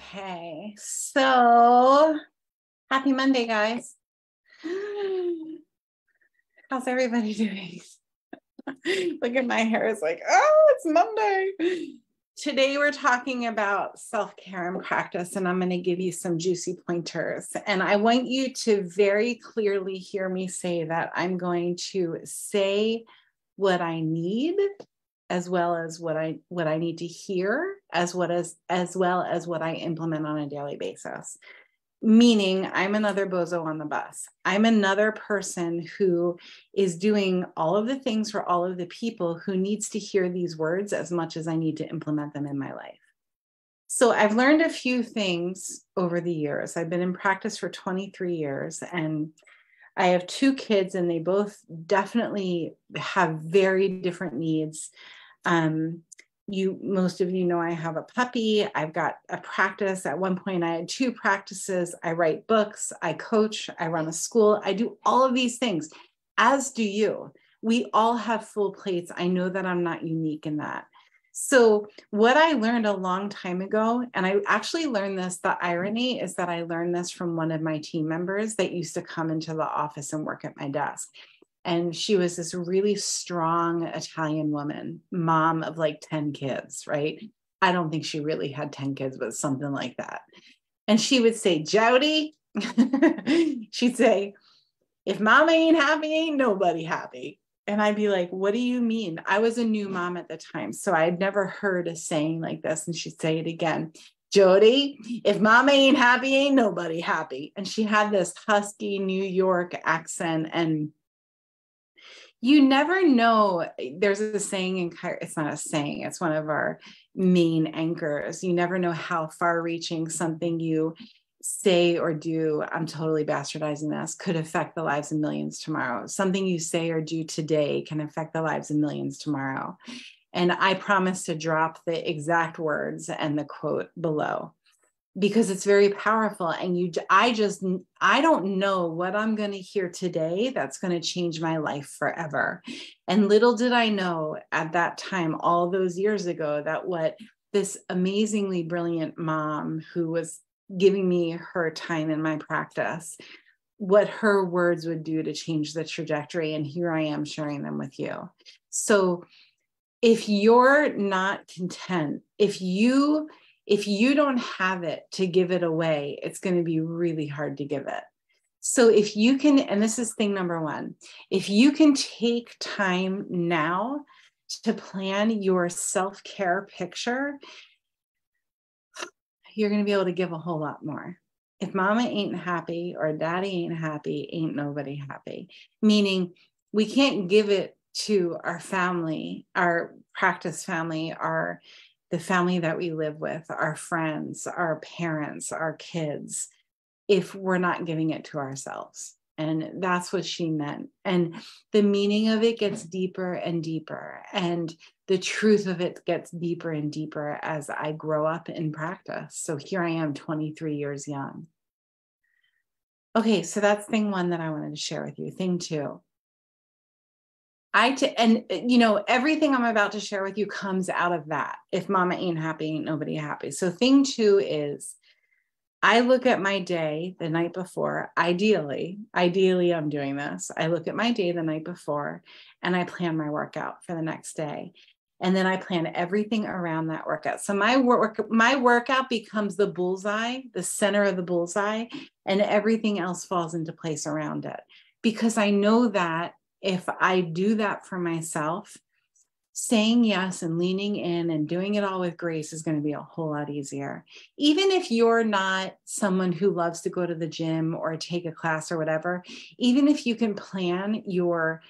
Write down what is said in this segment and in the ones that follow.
Okay, so happy Monday, guys. How's everybody doing? Look at my hair, it's like, oh, it's Monday. Today we're talking about self-care and practice, and I'm going to give you some juicy pointers. And I want you to very clearly hear me say that I'm going to say what I need, as well as what I need to hear, as well as what I implement on a daily basis. Meaning I'm another bozo on the bus. I'm another person who is doing all of the things for all of the people who needs to hear these words as much as I need to implement them in my life. So I've learned a few things over the years. I've been in practice for 23 years, and I have two kids, and they both definitely have very different needs. Most of you know I have a puppy. I've got a practice. At one point, I had two practices. I write books, I coach, I run a school. I do all of these things, as do you. We all have full plates. I know that I'm not unique in that. So what I learned a long time ago, and I actually learned this, the irony is that I learned this from one of my team members that used to come into the office and work at my desk. And she was this really strong Italian woman, mom of like 10 kids, right? I don't think she really had 10 kids, but something like that. And she would say, Jody, she'd say, if mama ain't happy, ain't nobody happy. And I'd be like, what do you mean? I was a new mom at the time, so I'd never heard a saying like this. And she'd say it again, Jody, if mama ain't happy, ain't nobody happy. And she had this husky New York accent, and you never know. There's a saying in it's not a saying, it's one of our main anchors. You never know how far reaching something you say or do, I'm totally bastardizing this, could affect the lives of millions tomorrow. Something you say or do today can affect the lives of millions tomorrow. And I promise to drop the exact words and the quote below, because it's very powerful. And I don't know what I'm going to hear today that's going to change my life forever. And little did I know at that time, all those years ago, that what this amazingly brilliant mom who was giving me her time in my practice, what her words would do to change the trajectory. And here I am sharing them with you. So if you're not content, if you don't have it to give it away, it's going to be really hard to give it. So if you can, and this is thing number one, if you can take time now to plan your self-care picture, you're going to be able to give a whole lot more. If mama ain't happy or daddy ain't happy, ain't nobody happy. Meaning we can't give it to our family, our practice family, the family that we live with, our friends, our parents, our kids, if we're not giving it to ourselves. And that's what she meant. And the meaning of it gets deeper and deeper. And the truth of it gets deeper and deeper as I grow up in practice. So here I am, 23 years young. Okay, so that's thing one that I wanted to share with you. Thing two. Everything I'm about to share with you comes out of that. If mama ain't happy, ain't nobody happy. So thing two is, I look at my day the night before. Ideally, I'm doing this. I look at my day the night before and I plan my workout for the next day. And then I plan everything around that workout. So my workout becomes the bullseye, the center of the bullseye, and everything else falls into place around it. Because I know that if I do that for myself, saying yes and leaning in and doing it all with grace is going to be a whole lot easier. Even if you're not someone who loves to go to the gym or take a class or whatever, even if you can plan your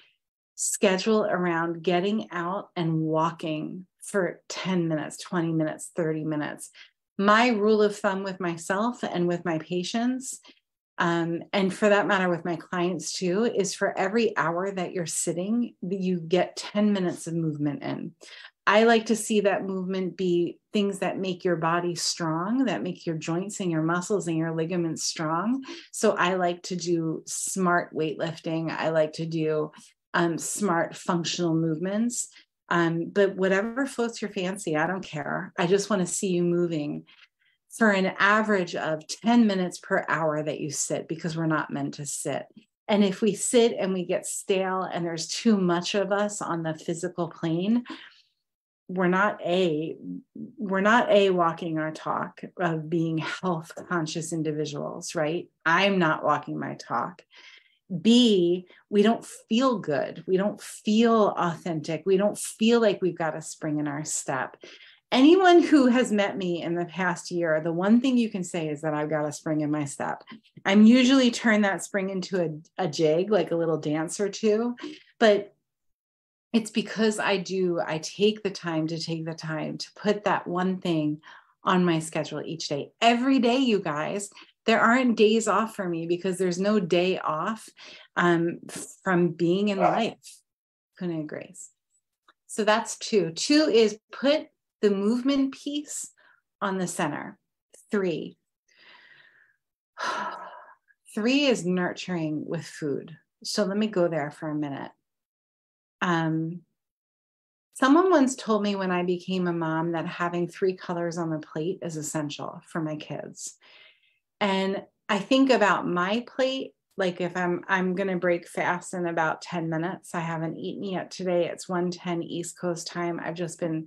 schedule around getting out and walking for 10 minutes, 20 minutes, 30 minutes. My rule of thumb with myself and with my patients, and for that matter with my clients too, is for every hour that you're sitting, you get 10 minutes of movement in. I like to see that movement be things that make your body strong, that make your joints and your muscles and your ligaments strong. So I like to do smart weightlifting. I like to do smart functional movements. But whatever floats your fancy, I don't care. I just want to see you moving. for an average of 10 minutes per hour that you sit, because we're not meant to sit. And if we sit and we get stale and there's too much of us on the physical plane, we're not walking our talk of being health conscious individuals, right? I'm not walking my talk. B, we don't feel good. We don't feel authentic. We don't feel like we've got a spring in our step. Anyone who has met me in the past year, the one thing you can say is that I've got a spring in my step. I'm usually turn that spring into a jig, like a little dance or two, but it's because I take the time to put that one thing on my schedule each day. Every day, you guys, there aren't days off for me because there's no day off from being in life. Couldn't agree. So that's 2. 2 is put the movement piece on the center. 3. 3 is nurturing with food. So let me go there for a minute. Someone once told me when I became a mom that having 3 colors on the plate is essential for my kids. And I think about my plate, like if I'm going to break fast in about 10 minutes, I haven't eaten yet today. It's 1:10 East Coast time. I've just been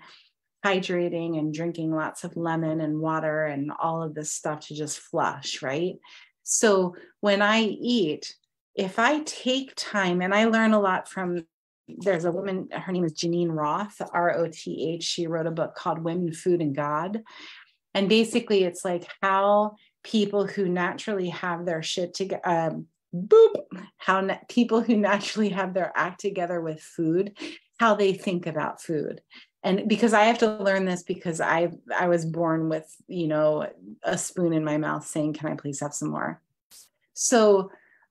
hydrating and drinking lots of lemon and water and all of this stuff to just flush, right? So when I eat, if I take time, and I learn a lot from, there's a woman, her name is Janine Roth, Roth. She wrote a book called Women, Food, and God. And basically it's like how people who naturally have their shit together, people who naturally have their act together with food, how they think about food. And because I have to learn this because I was born with, a spoon in my mouth saying, can I please have some more? So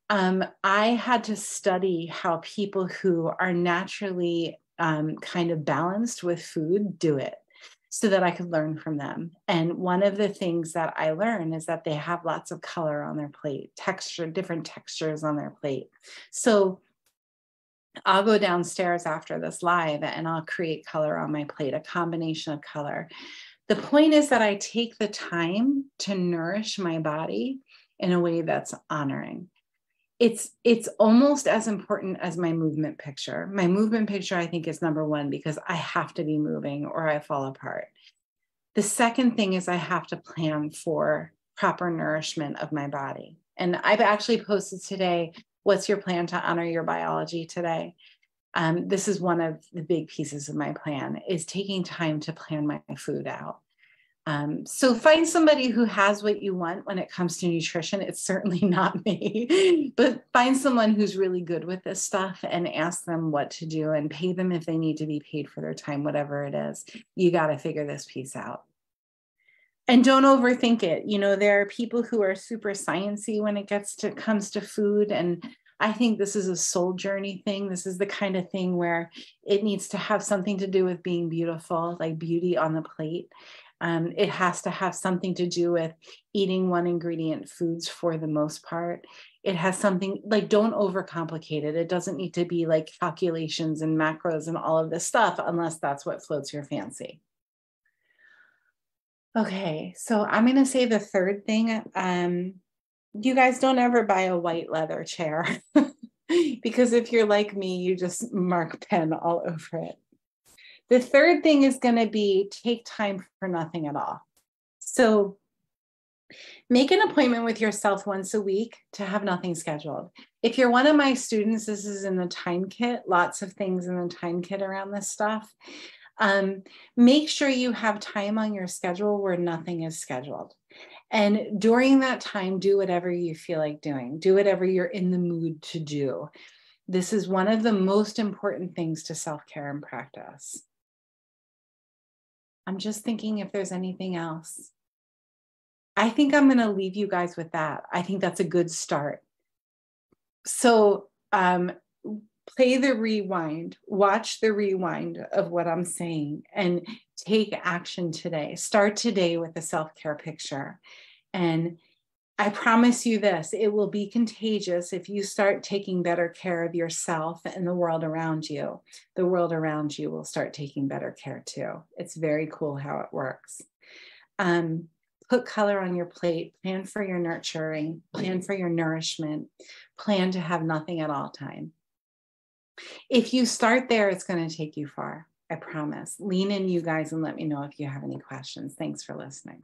I had to study how people who are naturally kind of balanced with food do it so that I could learn from them. And one of the things that I learned is that they have lots of color on their plate, different textures on their plate. So I'll go downstairs after this live and I'll create color on my plate, a combination of color. The point is that I take the time to nourish my body in a way that's honoring. It's almost as important as my movement picture. My movement picture, I think, is number 1 because I have to be moving or I fall apart. The second thing is I have to plan for proper nourishment of my body. And I've actually posted today, what's your plan to honor your biology today? This is one of the big pieces of my plan, is taking time to plan my food out. So find somebody who has what you want when it comes to nutrition. It's certainly not me, but find someone who's really good with this stuff and ask them what to do and pay them if they need to be paid for their time, whatever it is. You got to figure this piece out. And don't overthink it. There are people who are super sciencey when it comes to food. And I think this is a soul journey thing. This is the kind of thing where it needs to have something to do with being beautiful, like beauty on the plate. It has to have something to do with eating 1 ingredient foods for the most part. It has something like, don't overcomplicate it. It doesn't need to be like calculations and macros and all of this stuff, unless that's what floats your fancy. Okay, so I'm going to say the third thing. You guys don't ever buy a white leather chair because if you're like me, you just mark pen all over it. The third thing is going to be take time for nothing at all. So make an appointment with yourself once a week to have nothing scheduled. If you're one of my students, this is in the time kit, lots of things in the time kit around this stuff. Make sure you have time on your schedule where nothing is scheduled. And during that time, do whatever you feel like doing. Do whatever you're in the mood to do. This is one of the most important things to self-care and practice. I'm just thinking if there's anything else. I think I'm going to leave you guys with that. I think that's a good start. So play the rewind, watch the rewind of what I'm saying, and take action today. Start today with a self-care picture. And I promise you this, it will be contagious if you start taking better care of yourself and the world around you. The world around you will start taking better care too. It's very cool how it works. put color on your plate, plan for your nurturing, plan for your nourishment, plan to have nothing at all time. If you start there, it's going to take you far. I promise. Lean in, you guys, and let me know if you have any questions. Thanks for listening.